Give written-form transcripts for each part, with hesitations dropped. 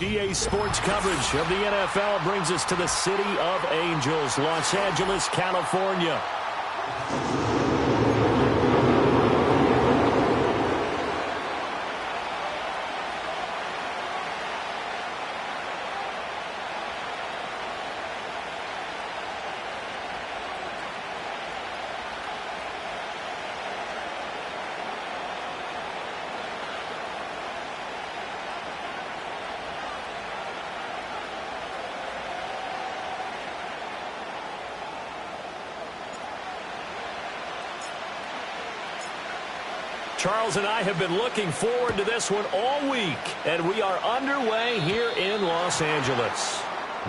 EA Sports coverage of the NFL brings us to the City of Angels, Los Angeles, California. Charles and I have been looking forward to this one all week, and we are underway here in Los Angeles.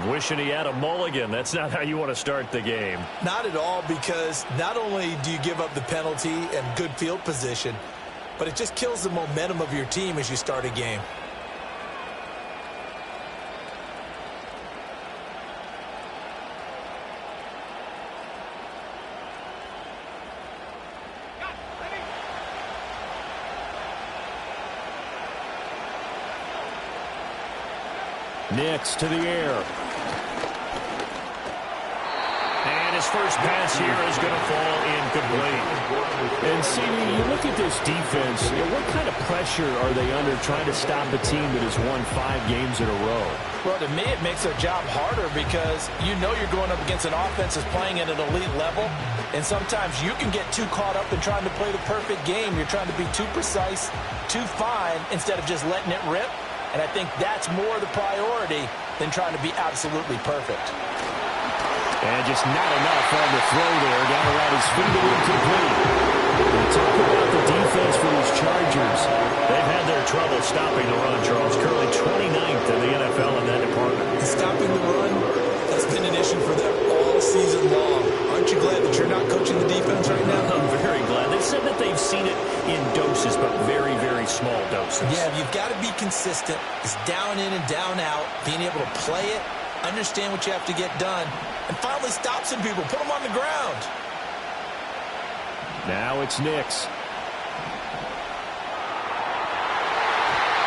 Wishing he had a mulligan. That's not how you want to start the game. Not at all, because not only do you give up the penalty and good field position, but it just kills the momentum of your team as you start a game. Nix to the air. And his first pass here is going to fall incomplete. And see, you look at this defense, what kind of pressure are they under trying to stop a team that has won 5 games in a row? Well, to me, it makes their job harder because you know you're going up against an offense that's playing at an elite level, and sometimes you can get too caught up in trying to play the perfect game. You're trying to be too precise, too fine, instead of just letting it rip. And I think that's more the priority than trying to be absolutely perfect. And just not enough on the throw there. Down around his feet and incomplete. And talk about the defense for these Chargers. They've had their trouble stopping the run, Charles. Currently 29th in the NFL in that department. And stopping the run, that's been an issue for them all season long. Aren't you glad that you're not coaching the defense right now? I'm very glad. They said that they've seen it in doses, but very, very small doses. Yeah, you've got to be consistent. It's down in and down out, being able to play it, understand what you have to get done, and finally stop some people, put them on the ground. Now it's Nix.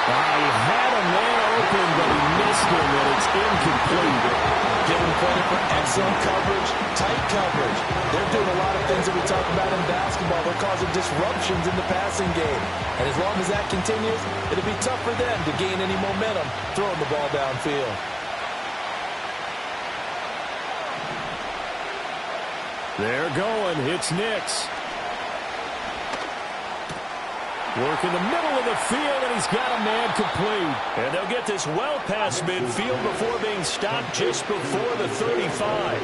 He had a man open, but he missed him, and it's incomplete. Give him credit for excellent coverage, tight coverage. They're doing a lot of things that we talk about in basketball. They're causing disruptions in the passing game. And as long as that continues, it'll be tough for them to gain any momentum throwing the ball downfield. They're going. It's Nix. Work in the middle of the field, and he's got a man complete. And they'll get this well past midfield before being stopped just before the 35.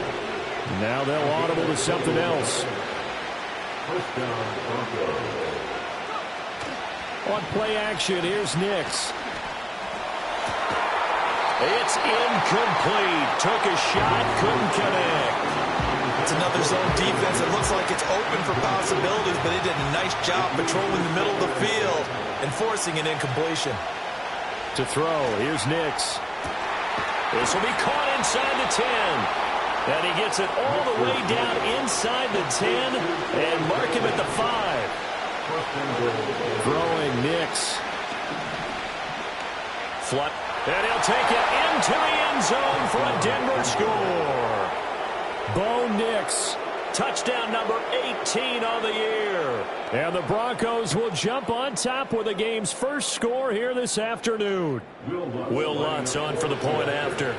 Now they'll audible to something else. On play action, here's Nix. It's incomplete. Took a shot, couldn't connect. It's another zone defense. It looks like it's open for possibilities, but they did a nice job patrolling the middle of the field and forcing an incompletion. To throw, here's Nix. This will be caught inside the 10. And he gets it all the way down inside the 10 and mark him at the 5. Throwing Nix. Flut. And he'll take it into the end zone for a Denver score. Bo Nix, touchdown number 18 on the year. And the Broncos will jump on top with the game's first score here this afternoon. Will Lutz on for the point after.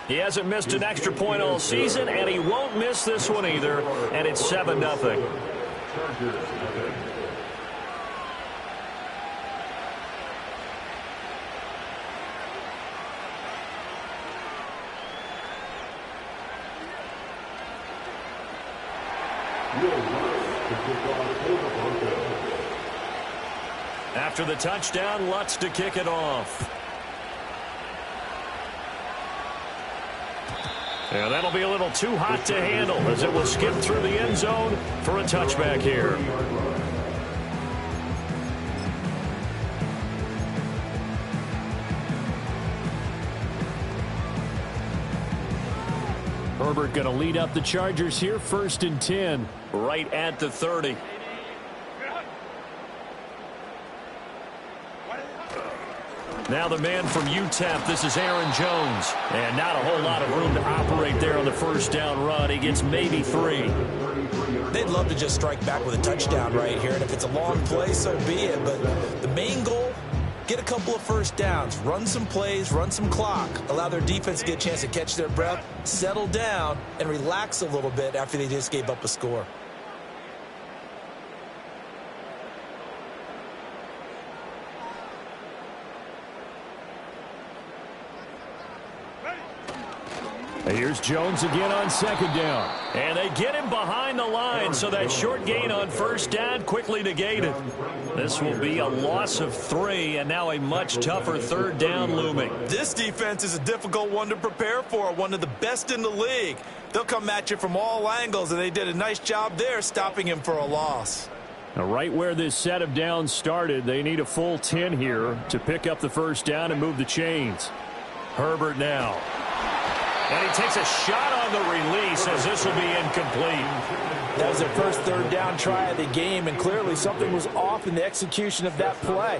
He hasn't missed an extra point all season, and he won't miss this one either. And it's 7-0. After the touchdown, Lutz to kick it off. And that'll be a little too hot to handle as it will skip through the end zone for a touchback here. Herbert going to lead up the Chargers here, 1st and 10, right at the 30. Now the man from UTEP, this is Aaron Jones. And not a whole lot of room to operate there on the first down run. He gets maybe 3. They'd love to just strike back with a touchdown right here. And if it's a long play, so be it. But the main goal, get a couple of first downs. Run some plays, run some clock. Allow their defense to get a chance to catch their breath, settle down, and relax a little bit after they just gave up a score. Here's Jones again on 2nd down. And they get him behind the line, so that short gain on 1st down quickly negated. This will be a loss of 3, and now a much tougher 3rd down looming. This defense is a difficult one to prepare for, one of the best in the league. They'll come at you from all angles, and they did a nice job there stopping him for a loss. Now, right where this set of downs started, they need a full 10 here to pick up the 1st down and move the chains. Herbert now. And he takes a shot on the release as this will be incomplete. That was their first 3rd down try of the game, and clearly something was off in the execution of that play.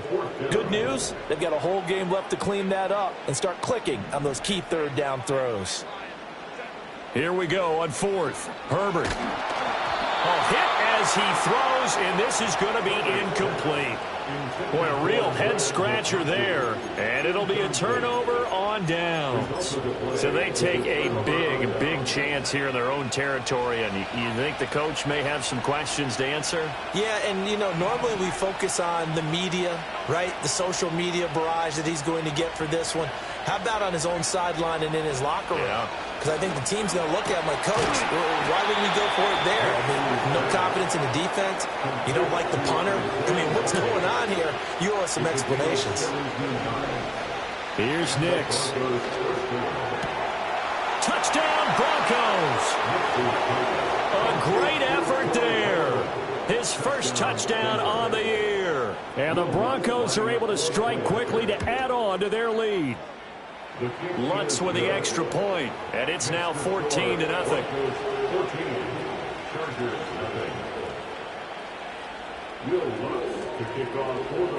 Good news, they've got a whole game left to clean that up and start clicking on those key 3rd down throws. Here we go on 4th. Herbert. Hit as he throws, and this is going to be incomplete. Boy, a real head-scratcher there, and it'll be a turnover on downs. So they take a big chance here in their own territory, and you think the coach may have some questions to answer? Yeah, and, you know, normally we focus on the media, right? The social media barrage that he's going to get for this one. How about on his own sideline and in his locker room? Yeah. Because I think the team's going to look at him like, Coach, why didn't we go for it there? I mean, no confidence in the defense. You don't like the punter. I mean, what's going on here? You owe us some explanations. Here's Nix. Touchdown, Broncos. A great effort there. His first touchdown on the year. And the Broncos are able to strike quickly to add on to their lead. Lutz with the extra point, and it's now 14-0.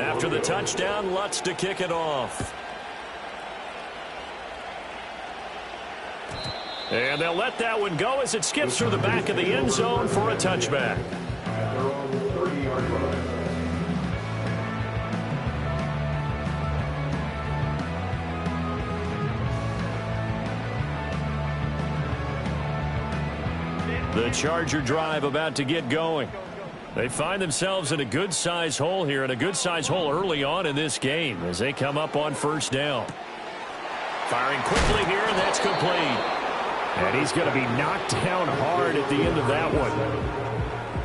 After the touchdown, Lutz to kick it off. And they'll let that one go as it skips through the back of the end zone for a touchback. The Charger drive about to get going. They find themselves in a good-sized hole here, and a good-sized hole early on in this game as they come up on 1st down. Firing quickly here, and that's complete. And he's going to be knocked down hard at the end of that one.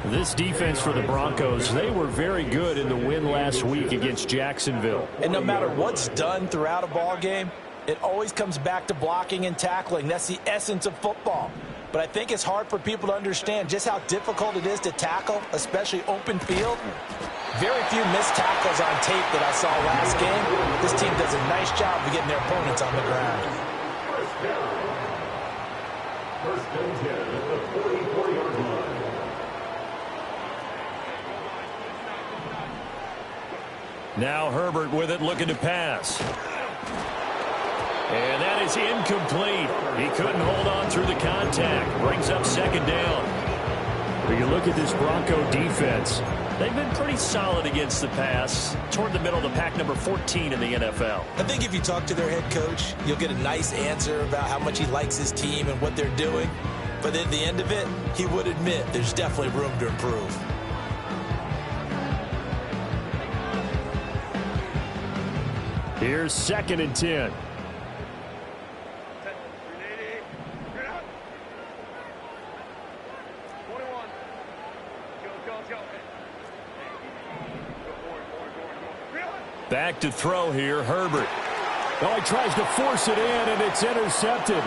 This defense for the Broncos, they were very good in the win last week against Jacksonville. And no matter what's done throughout a ball game, it always comes back to blocking and tackling. That's the essence of football. But I think it's hard for people to understand just how difficult it is to tackle, especially open field. Very few missed tackles on tape that I saw last game. This team does a nice job of getting their opponents on the ground. First and 10 at the 44-yard line. Now Herbert with it, looking to pass. And that is incomplete. He couldn't hold on through the contact. Brings up 2nd down. When you look at this Bronco defense, they've been pretty solid against the pass. Toward the middle of the pack, number 14 in the NFL. I think if you talk to their head coach, you'll get a nice answer about how much he likes his team and what they're doing. But at the end of it, he would admit there's definitely room to improve. Here's 2nd and 10. Back to throw here, Herbert. Oh, he tries to force it in, and it's intercepted.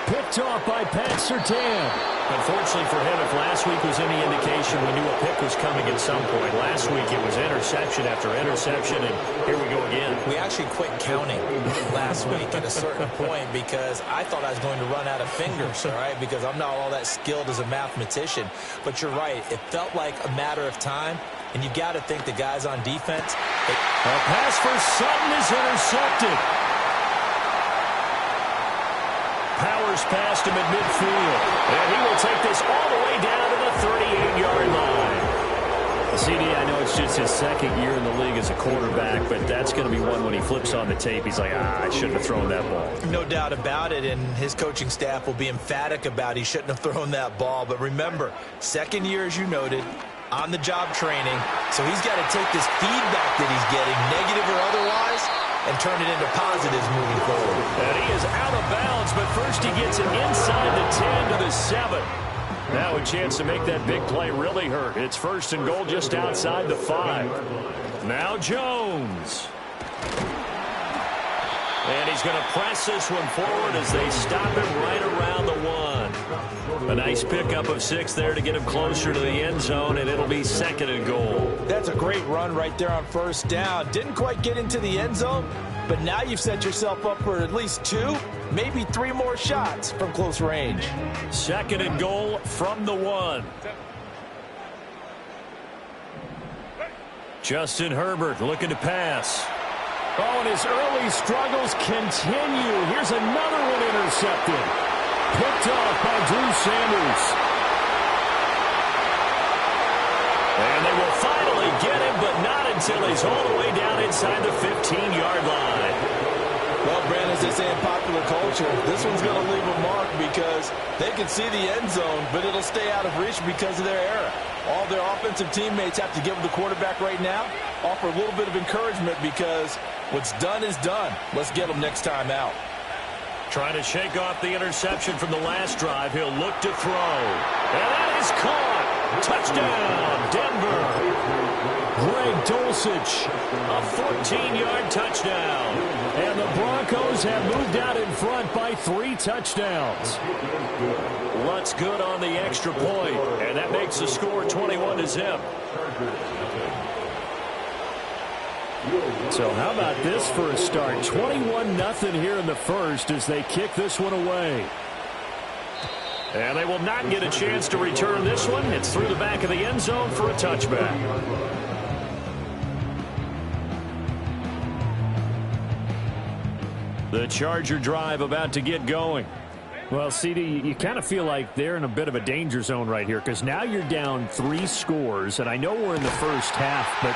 Picked off by Pat Surtain. Unfortunately for him, if last week was any indication, we knew a pick was coming at some point. Last week it was interception after interception, and here we go again. We actually quit counting last week at a certain point because I thought I was going to run out of fingers, all right, because I'm not all that skilled as a mathematician. But you're right. It felt like a matter of time, and you got to think the guys on defense. A pass for Sutton is intercepted. Powers past him at midfield. And he will take this all the way down to the 38-yard line. CD, I know it's just his second year in the league as a quarterback, but that's going to be one when he flips on the tape. He's like, I shouldn't have thrown that ball. No doubt about it, and his coaching staff will be emphatic about he shouldn't have thrown that ball. But remember, second year, as you noted, on-the-job training. So he's got to take this feedback that he's getting, negative or otherwise, and turn it into positives moving forward. And he is out of bounds, but first he gets it inside the 10 to the 7. Now a chance to make that big play really hurt. It's first and goal just outside the 5. Now Jones. And he's going to press this one forward as they stop him right around the 1. A nice pickup of 6 there to get him closer to the end zone, and it'll be second and goal. That's a great run right there on first down. Didn't quite get into the end zone, but now you've set yourself up for at least 2, maybe 3 more shots from close range. Second and goal from the 1. Justin Herbert looking to pass. Oh, and his early struggles continue. Here's another one intercepted. Picked off by Drew Sanders. And they will finally get him, but not until he's all the way down inside the 15-yard line. Well, Brandon, as they say in popular culture, this one's going to leave a mark because they can see the end zone, but it'll stay out of reach because of their error. All their offensive teammates have to give the quarterback right now, offer a little bit of encouragement because what's done is done. Let's get them next time out. Trying to shake off the interception from the last drive. He'll look to throw. And that is caught. Touchdown, Denver. Greg Dulcich, a 14-yard touchdown. And the Broncos have moved out in front by 3 touchdowns. Lutz good on the extra point, and that makes the score 21-0. So how about this for a start? 21-0 here in the first as they kick this one away. And they will not get a chance to return this one. It's through the back of the end zone for a touchback. The Charger drive about to get going. Well, CD, you kind of feel like they're in a bit of a danger zone right here because now you're down 3 scores, and I know we're in the first half, but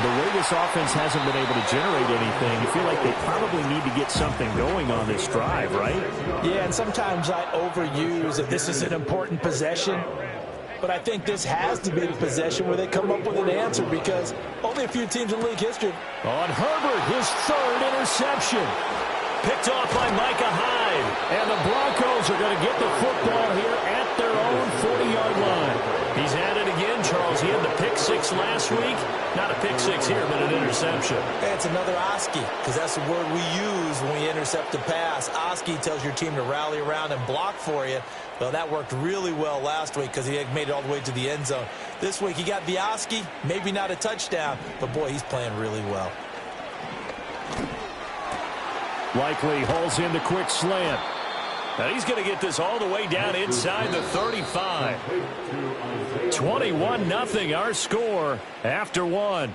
the way this offense hasn't been able to generate anything, you feel like they probably need to get something going on this drive, right? Yeah, and sometimes I overuse that this is an important possession, but I think this has to be the possession where they come up with an answer because only a few teams in league history. On Herbert, his 3rd interception. Picked off by Micah Hyde. And the Broncos are going to get the football here at their own 40-yard line. He's at it again, Charles. He had the pick 6 last week. Not a pick 6 here, but an interception. Hey, it's another Oski, because that's the word we use when we intercept a pass. Oski tells your team to rally around and block for you. Well, that worked really well last week because he had made it all the way to the end zone. This week he got the Oski, maybe not a touchdown, but boy, he's playing really well. Likely hauls in the quick slant. Now he's going to get this all the way down inside the 35. 21-0 our score after 1.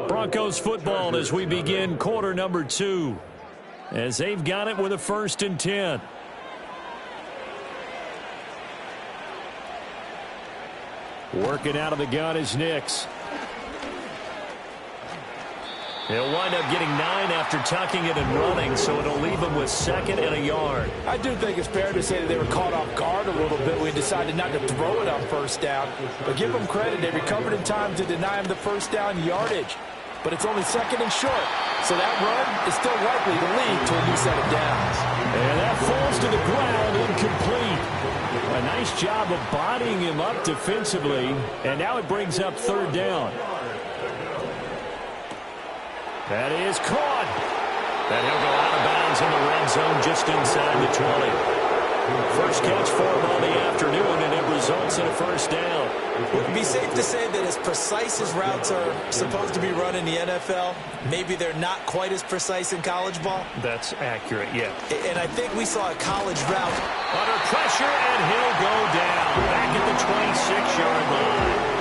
Broncos football as we begin quarter number 2. As they've got it with a 1st and 10. Working out of the gun is Nix. He'll wind up getting 9 after tucking it and running, so it'll leave him with 2nd and a yard. I do think it's fair to say that they were caught off guard a little bit when we decided not to throw it on first down. But give them credit. They recovered in time to deny him the first down yardage. But it's only 2nd and short, so that run is still likely to lead to a new set of downs. And that falls to the ground incomplete. A nice job of bodying him up defensively, and now it brings up 3rd down. That is caught. And he'll go out of bounds in the red zone just inside the 20. First catch for him on the afternoon, and it results in a first down. It would be safe to say that as precise as routes are supposed to be run in the NFL, maybe they're not quite as precise in college ball. That's accurate, yeah. And I think we saw a college route. Under pressure, and he'll go down back at the 26-yard line.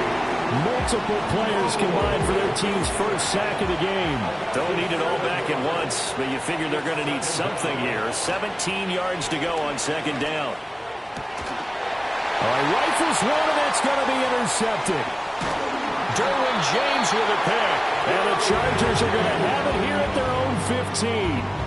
Multiple players combined for their team's first sack of the game. Don't need it all back at once, but you figure they're going to need something here. 17 yards to go on second down. All right, rifles one, and it's going to be intercepted. Derwin James with a pick. And the Chargers are going to have it here at their own 15.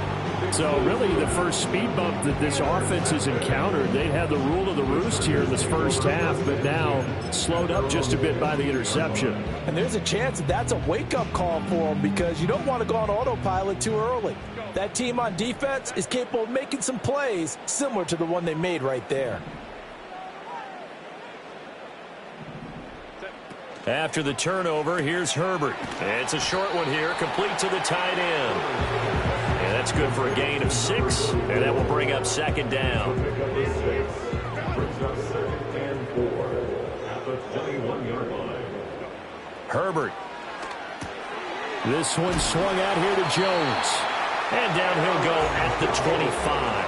So really the first speed bump that this offense has encountered, they had the rule of the roost here in this first half, but now slowed up just a bit by the interception. And there's a chance that that's a wake-up call for them because you don't want to go on autopilot too early. That team on defense is capable of making some plays similar to the one they made right there. After the turnover, here's Herbert. It's a short one here, complete to the tight end. And that's good for a gain of 6, and that will bring up second down. Herbert. This one swung out here to Jones. And down he'll go at the 25.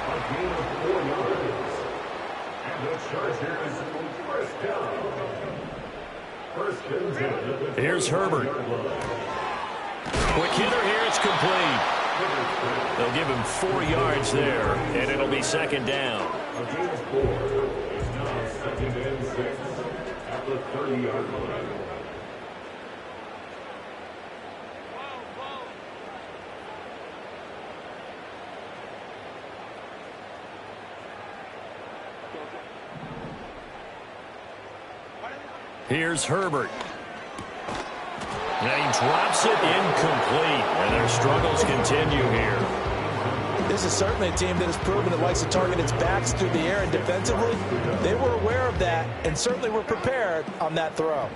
A gain of 4 yards. And the Chargers first down. First and 10. Here's Herbert. Quick hitter here, it's complete. They'll give him 4 yards there, and it'll be second down. A gain of 4. It's now second and 6 at the 30-yard line. Here's Herbert. And he drops it incomplete. And their struggles continue here. This is certainly a team that has proven it likes to target its backs through the air and defensively. They were aware of that and certainly were prepared on that throw.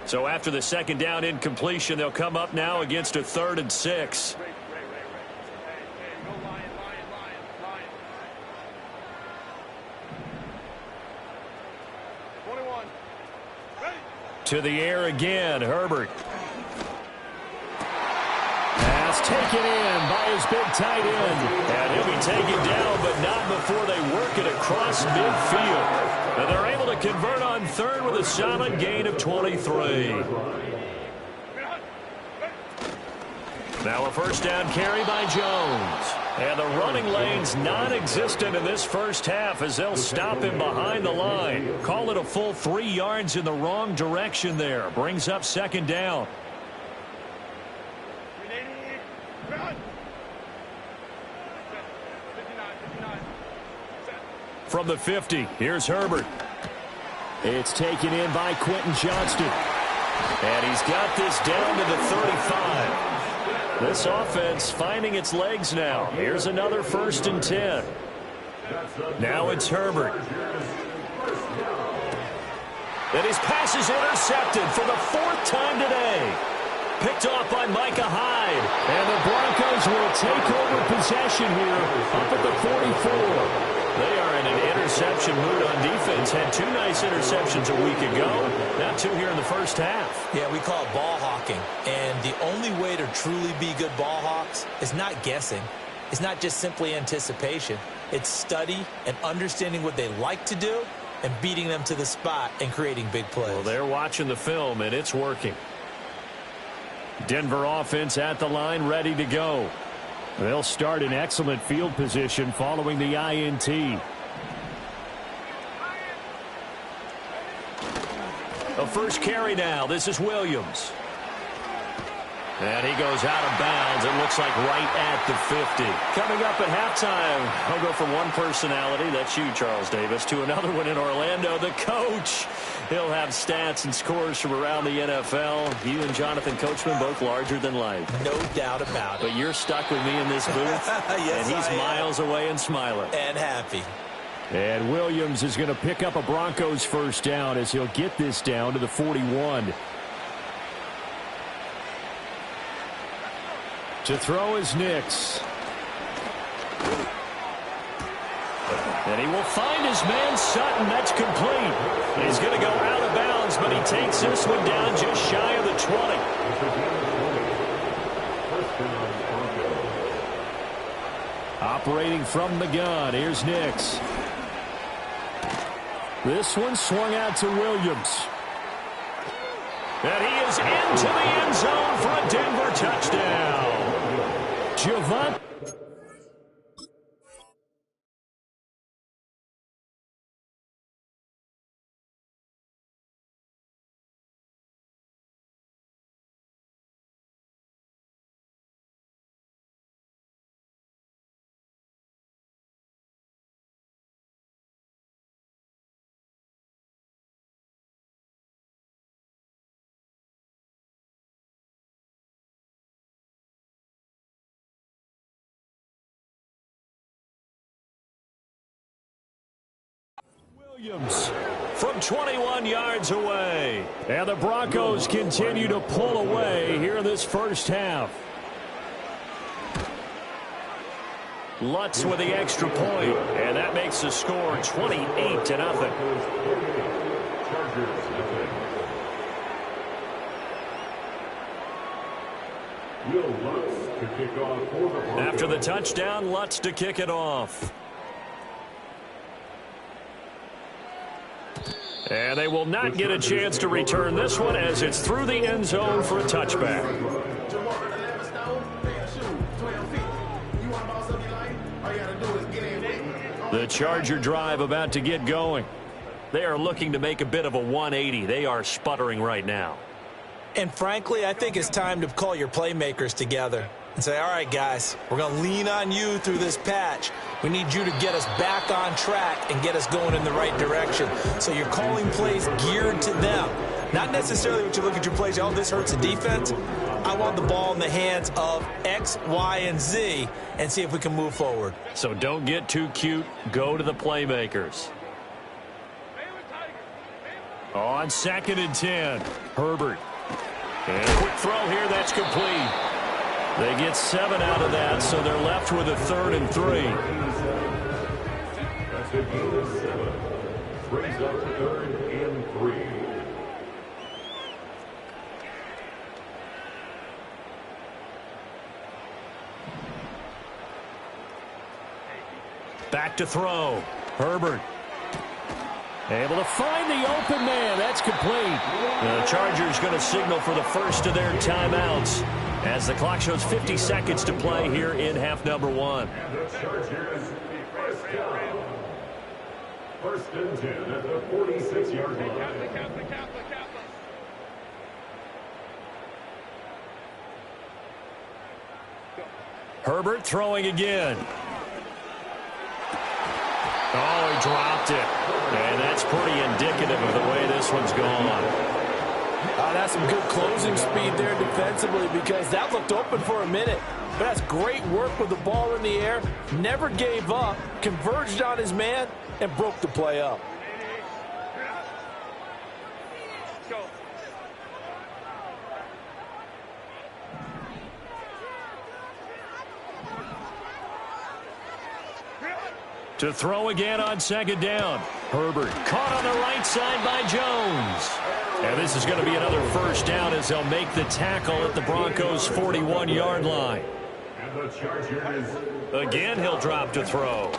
So after the second down incompletion, they'll come up now against a 3rd and 6. To the air again, Herbert. Pass taken in by his big tight end. And he'll be taken down, but not before they work it across midfield. And they're able to convert on 3rd with a solid gain of 23. Now a first down carry by Jones. And the running lane's non-existent in this first half as they'll stop him behind the line. Call it a full 3 yards in the wrong direction there. Brings up second down. From the 50, here's Herbert. It's taken in by Quentin Johnston. And he's got this down to the 35. This offense finding its legs now. Here's another 1st and 10. Now it's Herbert. And his pass is intercepted for the 4th time today. Picked off by Micah Hyde. And the Broncos will take over possession here up at the 44. They are in an interception mood on defense. Had 2 nice interceptions a week ago. Now 2 here in the first half. Yeah, we call it ball hawking. And the only way to truly be good ball hawks is not guessing. It's not just simply anticipation. It's study and understanding what they like to do and beating them to the spot and creating big plays. Well, they're watching the film, and it's working. Denver offense at the line, ready to go. They'll start in excellent field position following the INT. A first carry now. This is Williams. And he goes out of bounds. It looks like right at the 50. Coming up at halftime, I'll go from one personality, that's you, Charles Davis, to another one in Orlando, the coach. He'll have stats and scores from around the NFL. You and Jonathan Coachman, both larger than life. No doubt about it. But you're stuck with me in this booth. Yes, and he's miles away and smiling. And happy. And Williams is going to pick up a Broncos first down as he'll get this down to the 41. To throw is Nix. And he will find his man Sutton. That's complete. He's going to go out of bounds, but he takes this one down just shy of the 20. Operating from the gun, here's Nix. This one swung out to Williams. And he is into the end zone for a Denver touchdown. Javon. Williams from 21 yards away. And the Broncos continue to pull away here in this first half. Lutz with the extra point, and that makes the score 28-0. After the touchdown, Lutz to kick it off. And they will not get a chance to return this one as it's through the end zone for a touchback. The Charger drive about to get going. They are looking to make a bit of a 180. They are sputtering right now. And frankly, I think it's time to call your playmakers together and say, all right, guys, we're going to lean on you through this patch. We need you to get us back on track and get us going in the right direction. So you're calling plays geared to them. Not necessarily what you look at your plays, oh, this hurts the defense. I want the ball in the hands of X, Y, and Z and see if we can move forward. So don't get too cute. Go to the playmakers. On 2nd and 10, Herbert. And a quick throw here, that's complete. They get 7 out of that, so they're left with a 3rd and 3. That's a gain of 7. Brings up 3rd and 3. Back to throw. Herbert. Able to find the open man. That's complete. The Chargers going to signal for the first of their timeouts as the clock shows 50 seconds to play here in half number 1. And the Chargers first down. 1st and 10 at the 46-yard line. Herbert throwing again. Oh, he dropped it. And that's pretty indicative of the way this one's gone. That's some good closing speed there defensively because that looked open for a minute. But that's great work with the ball in the air. Never gave up, converged on his man, and broke the play up. To throw again on 2nd down. Herbert caught on the right side by Jones. And this is going to be another first down as they'll make the tackle at the Broncos' 41-yard line. And the Chargers. Again, he'll drop to throw.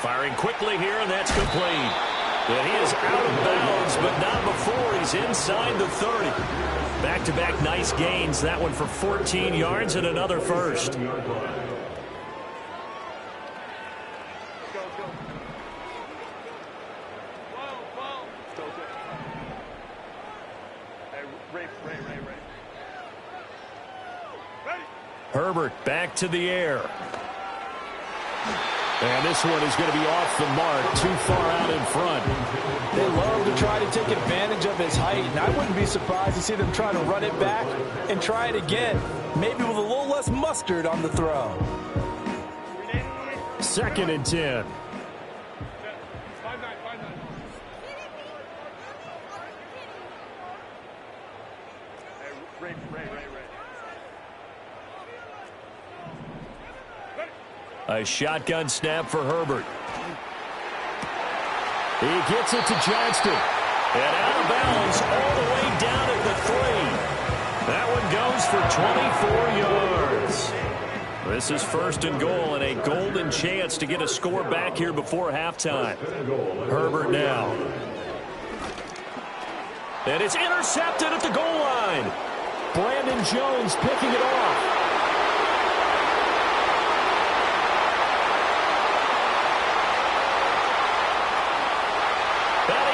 Firing quickly here, and that's complete. And he is out of bounds, but not before he's inside the 30. Back-to-back nice gains. That one for 14 yards and another first. Herbert back to the air. And this one is going to be off the mark, too far out in front. They love to try to take advantage of his height, and I wouldn't be surprised to see them try to run it back and try it again, maybe with a little less mustard on the throw. 2nd and 10. A shotgun snap for Herbert. He gets it to Johnston. And out of bounds all the way down at the 3. That one goes for 24 yards. This is 1st and goal and a golden chance to get a score back here before halftime. Herbert now. And it's intercepted at the goal line. Brandon Jones picking it off.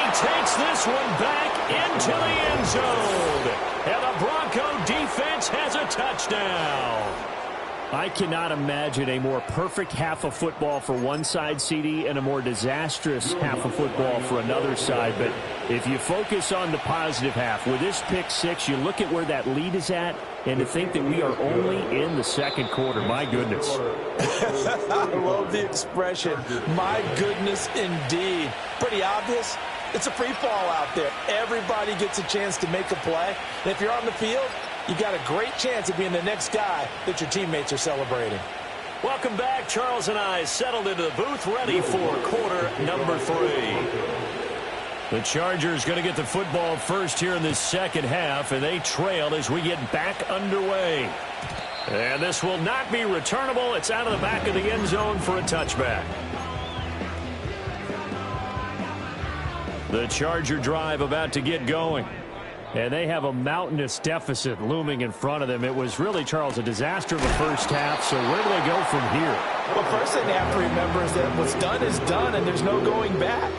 Takes this one back into the end zone. And the Bronco defense has a touchdown. I cannot imagine a more perfect half of football for one side, CD, and a more disastrous half of football for another side. But if you focus on the positive half, with this pick 6, you look at where that lead is at, and to think that we are only in the 2nd quarter. My goodness. I love the expression. My goodness, indeed. Pretty obvious. It's a free fall out there. Everybody gets a chance to make a play. And if you're on the field, you've got a great chance of being the next guy that your teammates are celebrating. Welcome back. Charles and I settled into the booth, ready for quarter number 3. The Chargers going to get the football first here in this 2nd half, and they trail as we get back underway. And this will not be returnable. It's out of the back of the end zone for a touchback. The Charger drive about to get going. And they have a mountainous deficit looming in front of them. It was really, Charles, a disaster of the first half. So where do they go from here? Well, first thing they have to remember is that what's done is done, and there's no going back.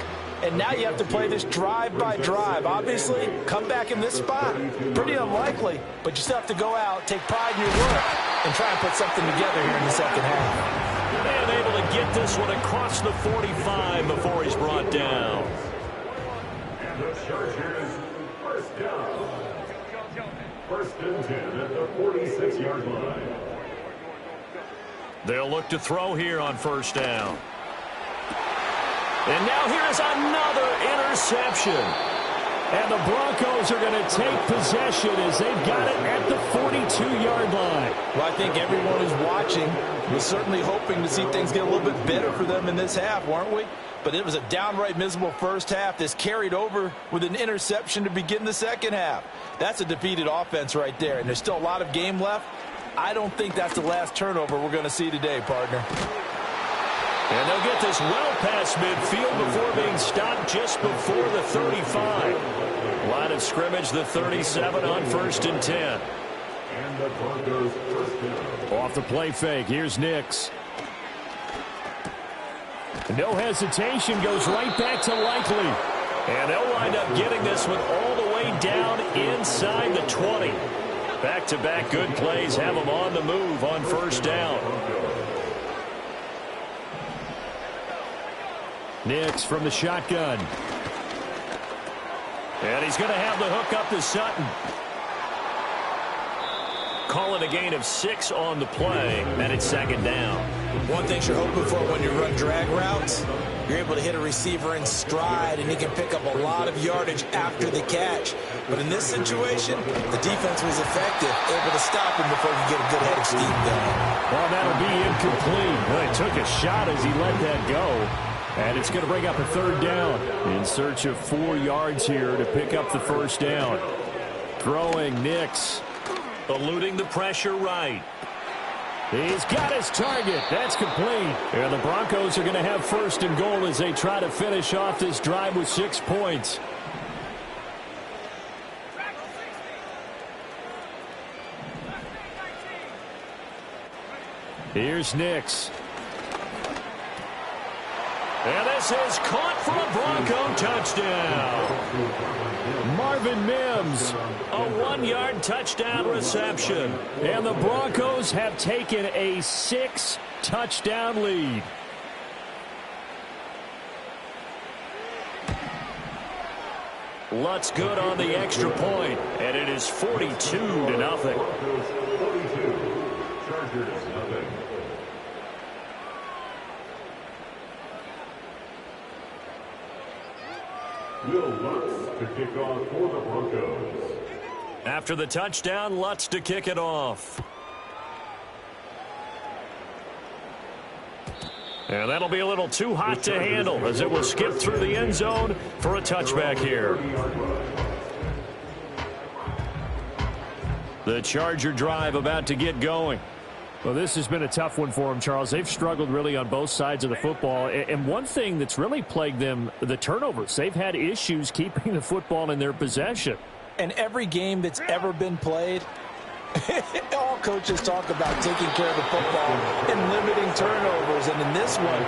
And now you have to play this drive by drive. Obviously, come back in this spot. Pretty unlikely, but you still have to go out, take pride in your work, and try and put something together here in the 2nd half. And able to get this one across the 45 before he's brought down. The Chargers, 1st down. 1st and 10 at the 46-yard line. They'll look to throw here on 1st down. And now here is another interception. And the Broncos are going to take possession as they've got it at the 42-yard line. Well, I think everyone who's watching was certainly hoping to see things get a little bit better for them in this half, weren't we? But it was a downright miserable first half. This carried over with an interception to begin the 2nd half. That's a defeated offense right there, and there's still a lot of game left. I don't think that's the last turnover we're going to see today, partner. And they'll get this well past midfield before being stopped just before the 35. Line of scrimmage, the 37 on 1st and 10. And the Broncos 1st down. Off the play fake, here's Nix. No hesitation, goes right back to Likely. And they'll wind up getting this one all the way down inside the 20. Back-to-back good plays have them on the move on 1st down. Nix from the shotgun. And he's going to have the hook up to Sutton. Calling a gain of 6 on the play, and it's 2nd down. One thing you're hoping for when you run drag routes, you're able to hit a receiver in stride, and he can pick up a lot of yardage after the catch. But in this situation, the defense was effective, able to stop him before he could get a good head of steam going. Well, that'll be incomplete. Well, he took a shot as he let that go. And it's going to bring up a 3rd down. In search of 4 yards here to pick up the 1st down. Throwing Nix. Eluding the pressure right. He's got his target. That's complete. And the Broncos are going to have 1st and goal as they try to finish off this drive with 6 points. Here's Nix. And this is caught for a Bronco touchdown. Marvin Mims, a 1-yard touchdown reception. And the Broncos have taken a 6-touchdown lead. Lutz good on the extra point, and it is 42-0. Chargers nothing. Will Lutz to kick off for the Broncos. After the touchdown, Lutz to kick it off. And that'll be a little too hot to handle as it will skip through the end zone for a touchback here. The Charger drive about to get going. Well, this has been a tough one for them, Charles. They've struggled really on both sides of the football. And one thing that's really plagued them, the turnovers. They've had issues keeping the football in their possession. And every game that's ever been played, all coaches talk about taking care of the football and limiting turnovers. And in this one,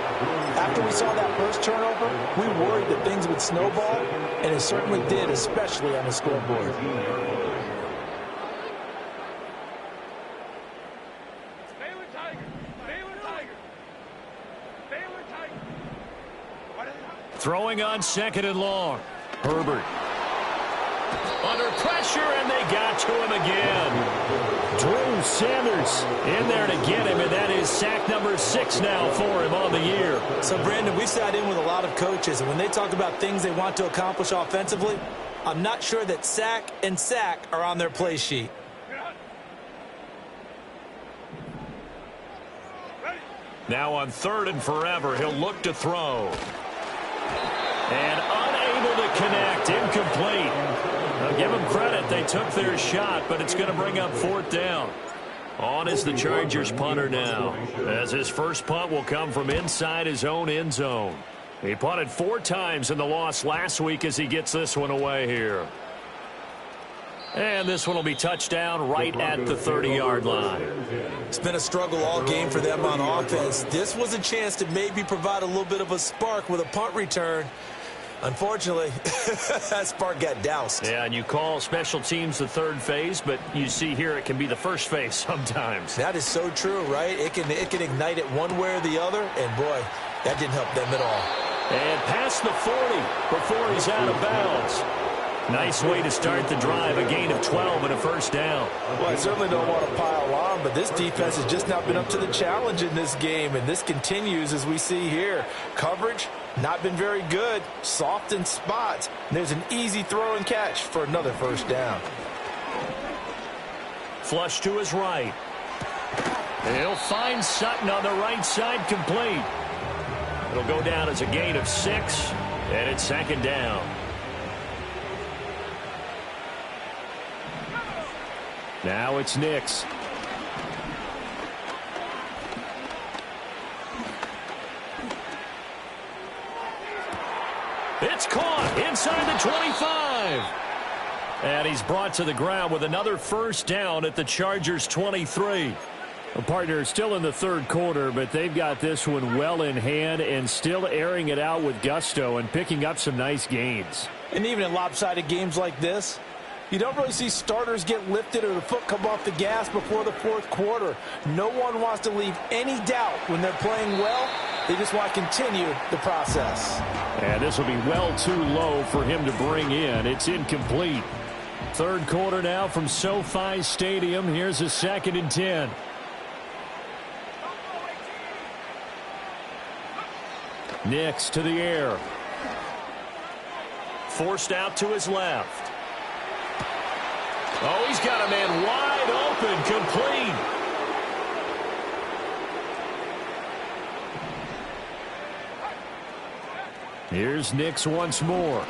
after we saw that first turnover, we worried that things would snowball, and it certainly did, especially on the scoreboard. Throwing on 2nd and long. Herbert. Under pressure, and they got to him again. Drew Sanders In there to get him, and that is sack number 6 now for him on the year. So, Brandon, we sat in with a lot of coaches, and when they talk about things they want to accomplish offensively, I'm not sure that sack and sack are on their play sheet. Now on 3rd and forever, he'll look to throw. And unable to connect, incomplete. I'll give them credit, they took their shot, but it's going to bring up 4th down. On is the Chargers punter now, as his first punt will come from inside his own end zone. He punted 4 times in the loss last week as he gets this one away here. And this one will be touchdown right at the 30-yard line. It's been a struggle all game for them on offense. This was a chance to maybe provide a little bit of a spark with a punt return. Unfortunately, that spark got doused. Yeah, and you call special teams the 3rd phase, but you see here it can be the 1st phase sometimes. That is so true, right? It can ignite it one way or the other, and boy, that didn't help them at all. And past the 40 before he's out of bounds. Nice way to start the drive, a gain of 12 and a 1st down. Well, I certainly don't want to pile on, but this defense has just not been up to the challenge in this game, and this continues as we see here. Coverage, not been very good, soft in spots. And there's an easy throw and catch for another 1st down. Flush to his right. He'll find Sutton on the right side, complete. It'll go down as a gain of 6, and it's 2nd down. Now it's Nix. It's caught inside the 25. And he's brought to the ground with another 1st down at the Chargers' 23. A partner still in the 3rd quarter, but they've got this one well in hand and still airing it out with gusto and picking up some nice gains. And even in lopsided games like this, you don't really see starters get lifted or the foot come off the gas before the 4th quarter. No one wants to leave any doubt when they're playing well. They just want to continue the process. And this will be well too low for him to bring in. It's incomplete. 3rd quarter now from SoFi Stadium. Here's a 2nd and 10. Nix to the air. Forced out to his left. Oh, he's got a man wide open, complete. Here's Nix once more.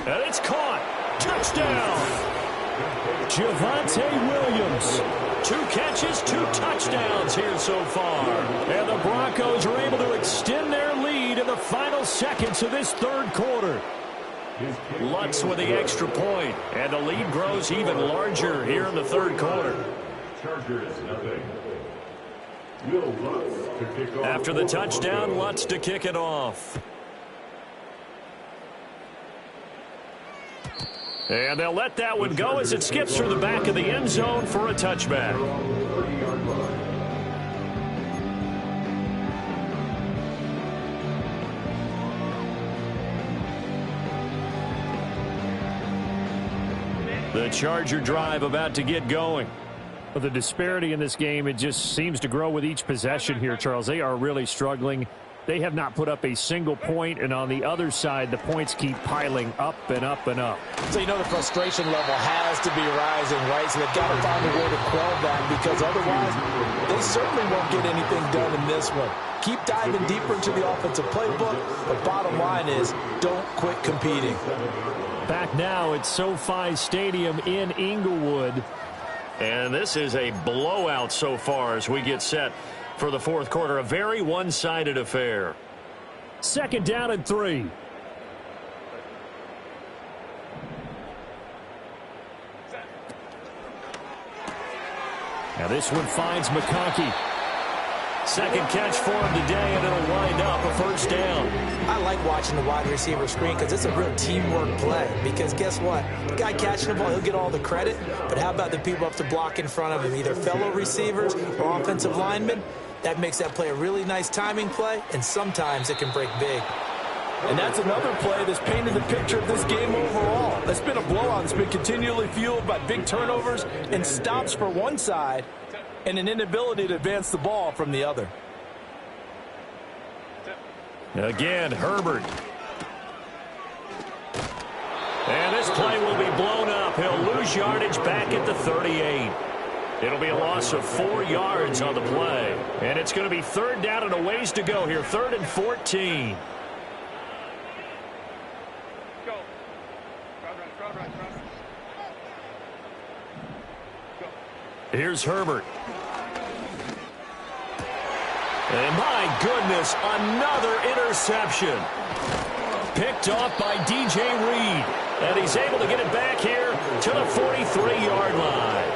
And it's caught. Touchdown. Javonte Williams. 2 catches, 2 touchdowns here so far. And the Broncos are able to extend their lead in the final seconds of this 3rd quarter. Lutz with the extra point, and the lead grows even larger here in the 3rd quarter. Chargers, nothing. After the touchdown, Lutz to kick it off. And they'll let that one go as it skips through the back of the end zone for a touchback. The Charger drive about to get going. Well, the disparity in this game, it just seems to grow with each possession here, Charles. They are really struggling. They have not put up a single point, and on the other side, the points keep piling up and up and up. So you know the frustration level has to be rising, right? So they've got to find a way to quell that, because otherwise they certainly won't get anything done in this one. Keep diving deeper into the offensive playbook, but bottom line is don't quit competing. Back now at SoFi Stadium in Inglewood. And this is a blowout so far as we get set for the fourth quarter. A very one-sided affair. Second down and 3. Now this one finds McConkey. Second catch for him today, and it'll wind up a first down. I like watching the wide receiver screen because it's a real teamwork play. Because guess what? The guy catching the ball, he'll get all the credit. But how about the people up to block in front of him, either fellow receivers or offensive linemen? That makes that play a really nice timing play, and sometimes it can break big. And that's another play that's painted the picture of this game overall. It's been a blowout that's been continually fueled by big turnovers and stops for one side and an inability to advance the ball from the other. Again, Herbert. And this play will be blown up. He'll lose yardage back at the 38. It'll be a loss of 4 yards on the play. And it's going to be third down and a ways to go here. 3rd and 14. Here's Herbert. And my goodness, another interception. Picked off by DJ Reed. And he's able to get it back here to the 43-yard line.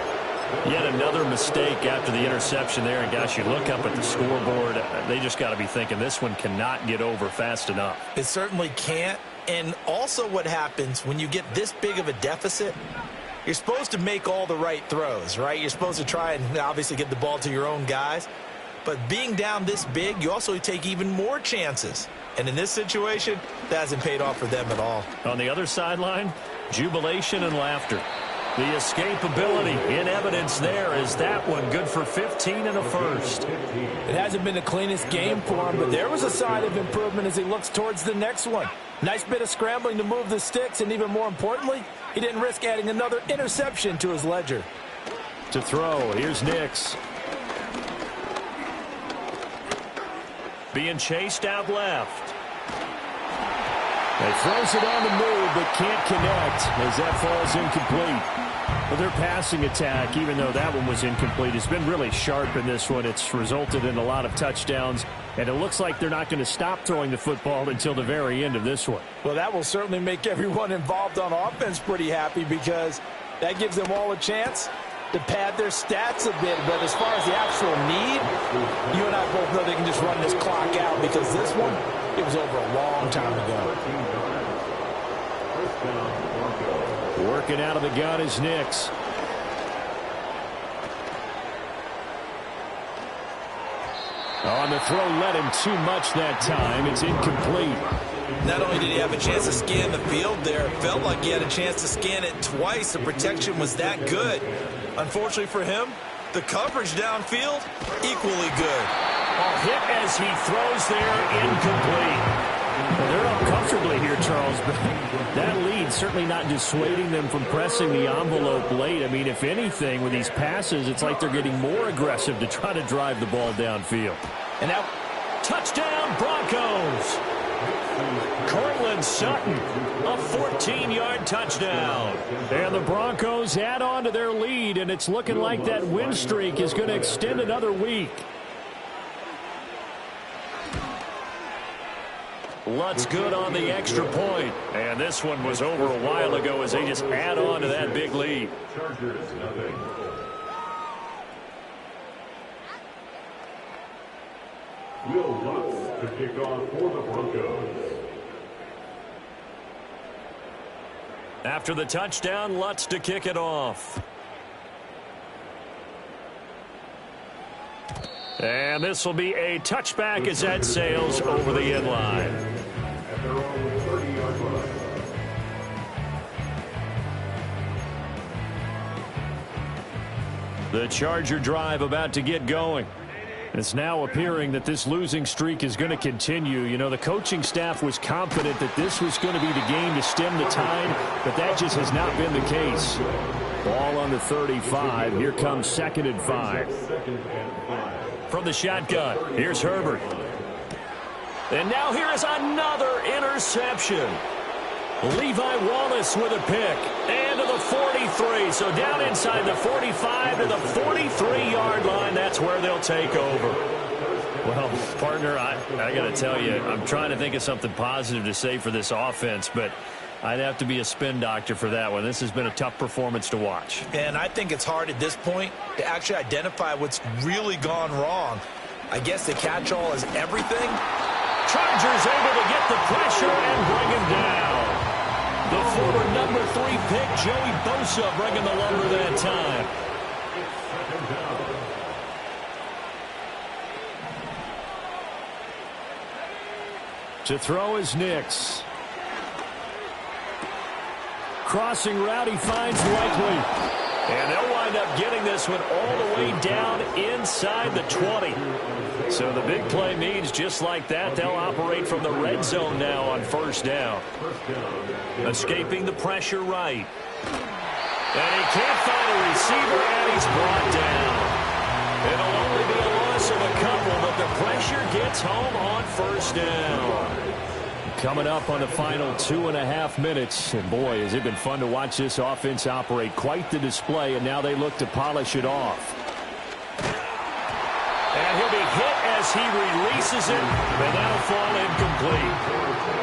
Yet another mistake after the interception there. And gosh, you look up at the scoreboard, they just got to be thinking this one cannot get over fast enough. It certainly can't. And also what happens when you get this big of a deficit, you're supposed to make all the right throws, right? You're supposed to try and obviously get the ball to your own guys. But being down this big, you also take even more chances. And in this situation, that hasn't paid off for them at all. On the other sideline, jubilation and laughter. The escapability in evidence there is that one good for 15 and a first. It hasn't been the cleanest game for him, but there was a sign of improvement as he looks towards the next one. Nice bit of scrambling to move the sticks, and even more importantly, he didn't risk adding another interception to his ledger. To throw, here's Nix. Being chased out left. He throws it on the move, but can't connect as that falls incomplete. Well, their passing attack, even though that one was incomplete, has been really sharp in this one. It's resulted in a lot of touchdowns, and it looks like they're not going to stop throwing the football until the very end of this one. Well, that will certainly make everyone involved on offense pretty happy, because that gives them all a chance to pad their stats a bit. But as far as the actual need, you and I both know they can just run this clock out, because this one, it was over a long time ago. Working out of the gun is Nix. On the throw, led him too much that time. It's incomplete. Not only did he have a chance to scan the field there, it felt like he had a chance to scan it twice. The protection was that good. Unfortunately for him, the coverage downfield, equally good. A hit as he throws there, incomplete. Well, they're up comfortably here, Charles, but that lead certainly not dissuading them from pressing the envelope late. I mean, if anything, with these passes, it's like they're getting more aggressive to try to drive the ball downfield. And now, touchdown Broncos. Cortland Sutton, a 14-yard touchdown. And the Broncos add on to their lead, and it's looking like that win streak is going to extend another week. Lutz good on the extra point. And this one was over a while ago as they just add on to that big lead. Chargers, nothing. Will Lutz to kick off for the Broncos. After the touchdown, Lutz to kick it off. And this will be a touchback as that sails over the end line. At their own 30-yard line. The Charger drive about to get going. It's now appearing that this losing streak is going to continue. You know, the coaching staff was confident that this was going to be the game to stem the tide, but that just has not been the case. Ball on the 35. Here comes 2nd and 5. From the shotgun, here's Herbert. And now here is another interception. Levi Wallace with a pick. And to the 43. So down inside the 45 to the 43-yard line. That's where they'll take over. Well, partner, I got to tell you, I'm trying to think of something positive to say for this offense, but I'd have to be a spin doctor for that one. This has been a tough performance to watch. And I think it's hard at this point to actually identify what's really gone wrong. I guess the catch-all is everything. Chargers able to get the pressure and bring him down. The former number 3 pick, Joey Bosa, bringing the lumber that time. To throw is Nix. Crossing route, he finds Likely. And they'll wind up getting this one all the way down inside the 20. So the big play means just like that, they'll operate from the red zone now on 1st down. Escaping the pressure right. And he can't find a receiver, and he's brought down. It'll only be a loss of a couple, but the pressure gets home on 1st down. Coming up on the final 2.5 minutes. And boy, has it been fun to watch this offense operate. Quite the display, and now they look to polish it off. And he'll be hit as he releases it, and that'll fall incomplete.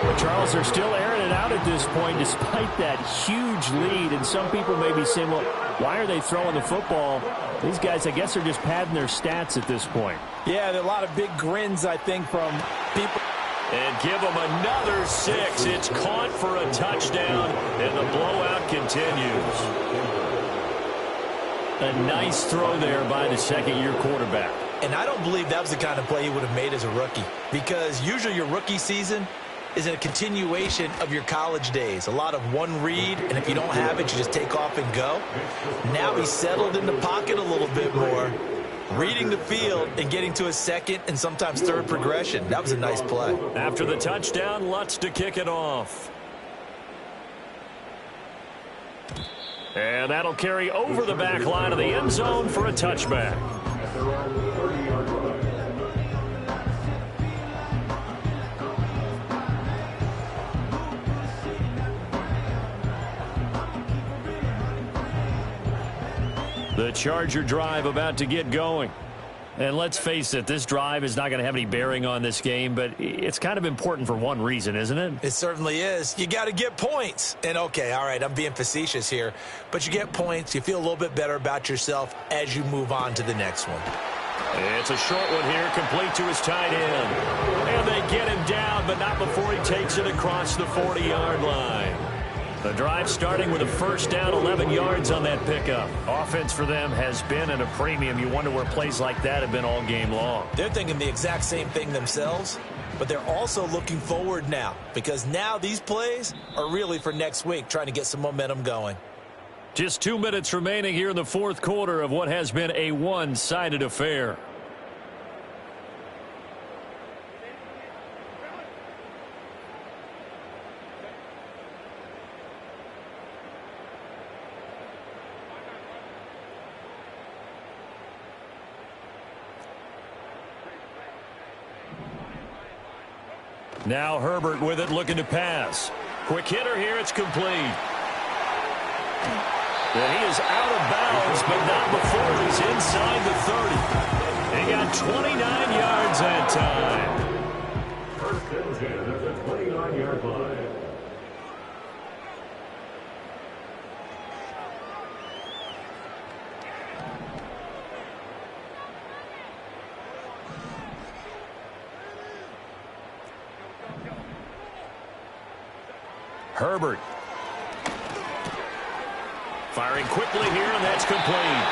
But Charles, they're still airing it out at this point despite that huge lead. And some people may be saying, well, why are they throwing the football? These guys, I guess, are just padding their stats at this point. Yeah, there are a lot of big grins, I think, from people. And give them another 6. It's caught for a touchdown, and the blowout continues. A nice throw there by the second-year quarterback. And I don't believe that was the kind of play he would have made as a rookie, because usually your rookie season is a continuation of your college days. A lot of one read, and if you don't have it, you just take off and go. Now he's settled in the pocket a little bit more, reading the field and getting to a second and sometimes third progression. That was a nice play. After the touchdown, Lutz to kick it off. And that'll carry over the back line of the end zone for a touchback. The Charger drive about to get going. And let's face it, this drive is not going to have any bearing on this game, but it's kind of important for one reason, isn't it? It certainly is. You got to get points. And, okay, all right, I'm being facetious here, but you get points. You feel a little bit better about yourself as you move on to the next one. It's a short one here, complete to his tight end. And they get him down, but not before he takes it across the 40-yard line. The drive starting with a 1st down, 11 yards on that pickup. Offense for them has been at a premium. You wonder where plays like that have been all game long. They're thinking the exact same thing themselves, but they're also looking forward now, because now these plays are really for next week, trying to get some momentum going. Just 2 minutes remaining here in the 4th quarter of what has been a one-sided affair. Now Herbert with it, looking to pass. Quick hitter here, it's complete. And he is out of bounds, but not before he's inside the 30. He got 29 yards that time. 1st and 10 at the 29-yard line. Herbert. Firing quickly here, and that's complete.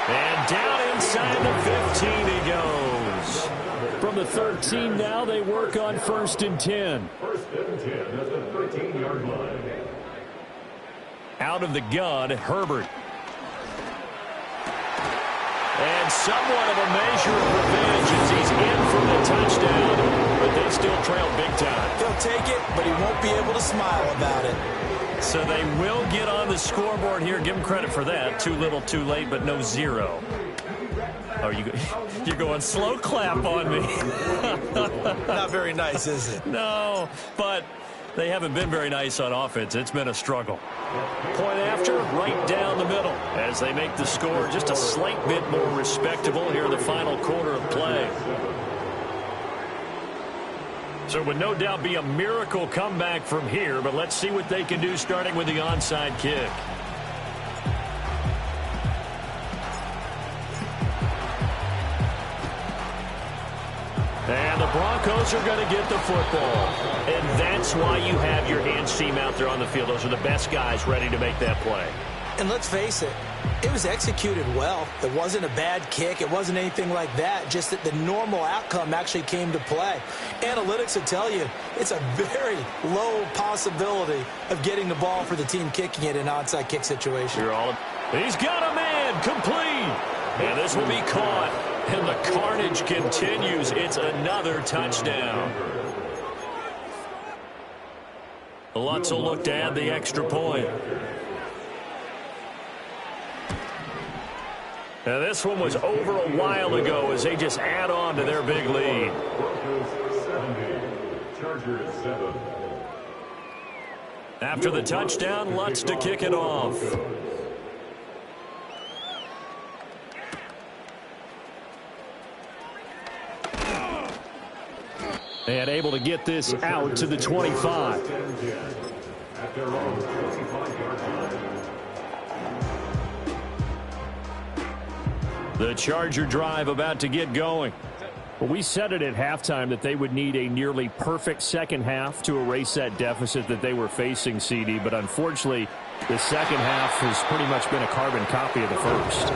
And down inside the 15 he goes. From the 13 now, they work on 1st and 10. 1st and 10 at the 13-yard line. Out of the gun, Herbert. And somewhat of a measure of revenge as he's in for the touchdown, but they still trail big time. He'll take it, but he won't be able to smile about it. So they will get on the scoreboard here. Give them credit for that. Too little, too late, but no zero. Oh, you're going slow clap on me. Not very nice, is it? No, but they haven't been very nice on offense. It's been a struggle. Point after, right down the middle as they make the score just a slight bit more respectable here in the final quarter of play. So it would no doubt be a miracle comeback from here, but let's see what they can do starting with the onside kick. And the Broncos are going to get the football. And that's why you have your hands team out there on the field. Those are the best guys ready to make that play. And let's face it, it was executed well. It wasn't a bad kick. It wasn't anything like that. Just that the normal outcome actually came to play. Analytics will tell you it's a very low possibility of getting the ball for the team kicking it in an onside kick situation. He's got a man complete. And this will be caught. And the carnage continues. It's another touchdown. Lutz will look to add the extra point. Now this one was over a while ago as they just add on to their big lead. After the touchdown, Lutz to kick it off. And able to get this out to the 25. The Charger drive about to get going. Well, we said it at halftime that they would need a nearly perfect second half to erase that deficit that they were facing, CD. But unfortunately, the second half has pretty much been a carbon copy of the first.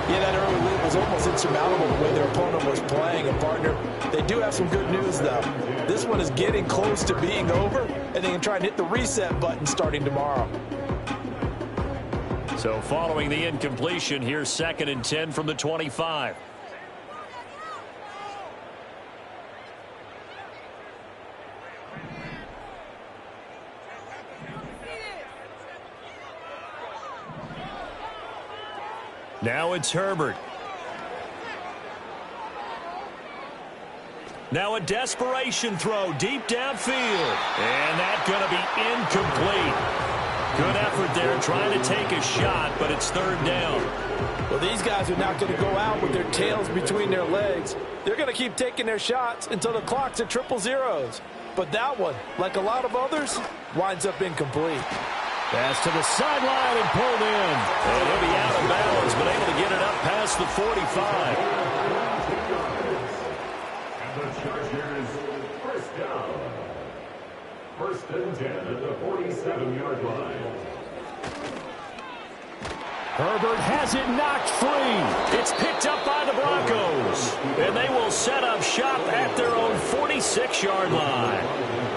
Yeah, that early lead was almost insurmountable the way their opponent was playing. And, partner, they do have some good news, though. This one is getting close to being over, and they can try and hit the reset button starting tomorrow. So following the incompletion, here's 2nd and 10 from the 25. Now it's Herbert. Now a desperation throw deep downfield. And that's going to be incomplete. Good effort there trying to take a shot, but it's 3rd down. Well, these guys are not going to go out with their tails between their legs. They're going to keep taking their shots until the clock's at 000. But that one, like a lot of others, winds up incomplete. Pass to the sideline and pulled in. And he'll be out of bounds, but able to get it up past the 45. And the Chargers first down. 1st and 10 at the 47-yard line. Herbert has it knocked free. It's picked up by the Broncos. And they will set up shop at their own 46-yard line.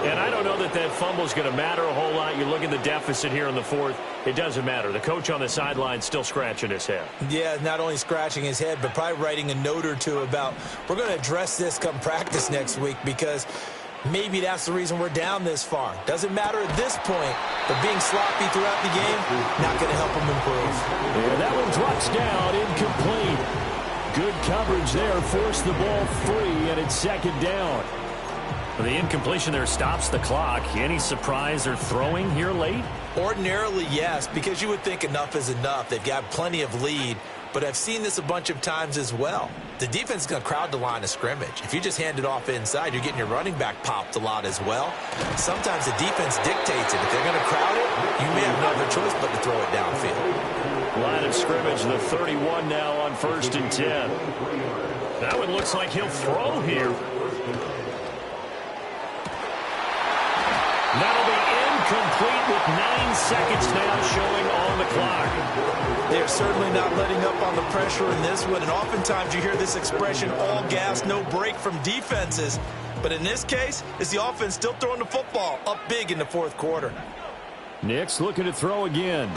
And I don't know that that fumble is going to matter a whole lot. You look at the deficit here in the 4th. It doesn't matter. The coach on the sideline still scratching his head. Yeah, not only scratching his head, but probably writing a note or two about we're going to address this come practice next week because maybe that's the reason we're down this far. Doesn't matter at this point, but being sloppy throughout the game, not going to help them improve. Yeah, that one drops down, incomplete. Good coverage there, forced the ball free, and it's 2nd down. The incompletion there stops the clock. Any surprise they're throwing here late? Ordinarily, yes, because you would think enough is enough. They've got plenty of lead, but I've seen this a bunch of times as well. The defense is going to crowd the line of scrimmage. If you just hand it off inside, you're getting your running back popped a lot as well. Sometimes the defense dictates it. If they're going to crowd it, you may have no other choice but to throw it downfield. Line of scrimmage, the 31 now on 1st and 10. That one looks like he'll throw here. That'll be incomplete with 9 seconds now showing on the clock. They're certainly not letting up on the pressure in this one, and oftentimes you hear this expression, all gas, no break from defenses. But in this case, it's the offense still throwing the football up big in the 4th quarter. Nick's looking to throw again.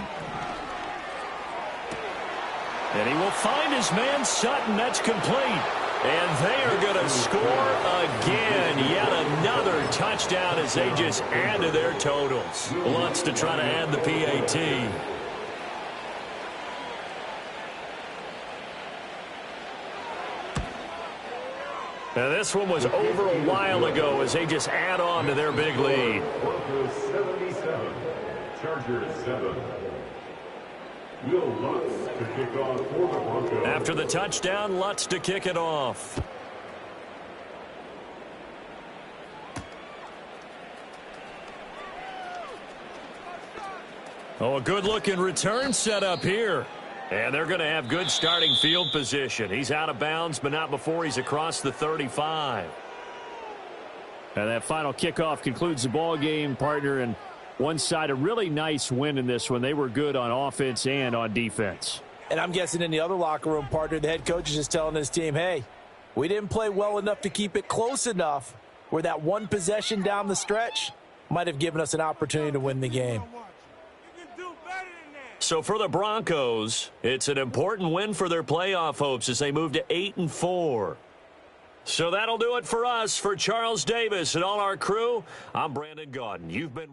And he will find his man Sutton. That's complete. And they are going to score again. Yet another touchdown as they just add to their totals. Lutz to try to add the PAT. Now this one was over a while ago as they just add on to their big lead. Broncos 77, Chargers 7. Will Lutz to kick off for the Broncos. After the touchdown, Lutz to kick it off. Oh, a good-looking return set up here. And they're going to have good starting field position. He's out of bounds, but not before he's across the 35. And that final kickoff concludes the ball game, partner. And one side, a really nice win in this one. They were good on offense and on defense. And I'm guessing in the other locker room, partner, the head coach is just telling his team, hey, we didn't play well enough to keep it close enough where that one possession down the stretch might have given us an opportunity to win the game. So for the Broncos, it's an important win for their playoff hopes as they move to 8-4. So that'll do it for us. For Charles Davis and all our crew, I'm Brandon Gaudin. You've been watching.